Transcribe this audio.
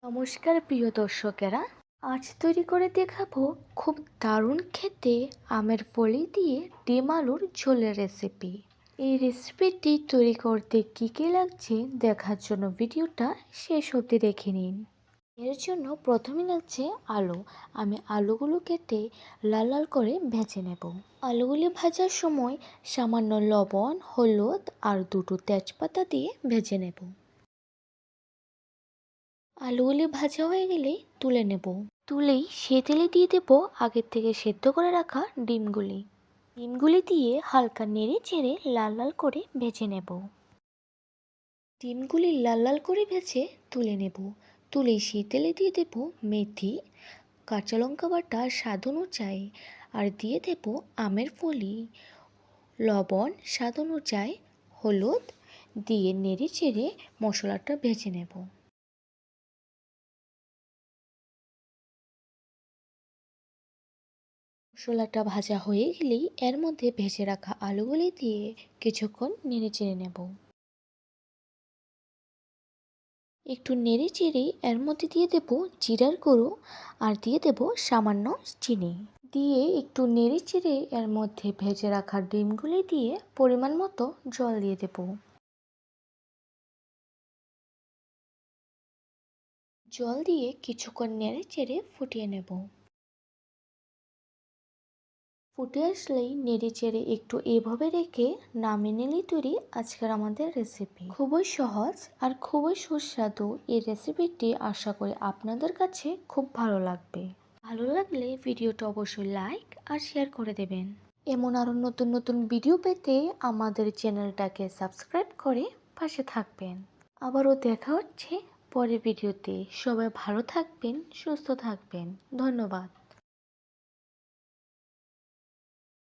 নমস্কার প্রিয় দর্শকেরা, আজ তৈরি করে দেখাবো খুব দারুণ খেতে আমের ফলি দিয়ে ডিম আলুর ঝোলের রেসিপি। এই রেসিপিটি তৈরি করতে কী কী লাগছে দেখার জন্য ভিডিওটা শেষ অবধি দেখে নিন। এর জন্য প্রথমে লাগছে আলু। আমি আলুগুলো কেটে লাল লাল করে ভেজে নেব। আলুগুলি ভাজার সময় সামান্য লবণ, হলুদ আর দুটো তেজপাতা দিয়ে ভেজে নেব। আলুগুলি ভাজা হয়ে গেলেই তুলে নেব। তুলেই সে তেলে দিয়ে দেবো আগের থেকে সেদ্ধ করে রাখা ডিমগুলি দিয়ে হালকা নেড়ে চেড়ে লাল লাল করে ভেজে নেব। ডিমগুলি লাল লাল করে ভেজে তুলে নেব। তুলেই সেই তেলে দিয়ে দেবো মেথি, কাঁচা লঙ্কা বাটা স্বাদ অনুযায়ী, আর দিয়ে দেব আমের ফলি, লবণ স্বাদ অনুযায়ী, হলুদ দিয়ে নেড়ে চেড়ে মশলাটা ভেজে নেব। মশলাটা ভাজা হয়ে গেলেই এর মধ্যে ভেজে রাখা আলুগুলি দিয়ে কিছুক্ষণ নেড়ে চেড়ে নেব। একটু নেড়ে চেড়ে এর মধ্যে দিয়ে দেব জিরার গুঁড়ো আর দিয়ে দেব সামান্য চিনি। দিয়ে একটু নেড়ে চেড়ে এর মধ্যে ভেজে রাখা ডিমগুলি দিয়ে পরিমাণ মতো জল দিয়ে দেব। জল দিয়ে কিছুক্ষণ নেড়ে চেড়ে ফুটিয়ে নেব। ফুটে আসলেই নেড়ে চেড়ে একটু এভাবে রেখে নামিয়ে নিলেই তৈরি আজকের আমাদের রেসিপি। খুবই সহজ আর খুবই সুস্বাদু এই রেসিপিটি আশা করি আপনাদের কাছে খুব ভালো লাগবে। ভালো লাগলে ভিডিওটা অবশ্যই লাইক আর শেয়ার করে দেবেন। এমন আরও নতুন নতুন ভিডিও পেতে আমাদের চ্যানেলটাকে সাবস্ক্রাইব করে পাশে থাকবেন। আবারও দেখা হচ্ছে পরের ভিডিওতে। সবাই ভালো থাকবেন, সুস্থ থাকবেন। ধন্যবাদ।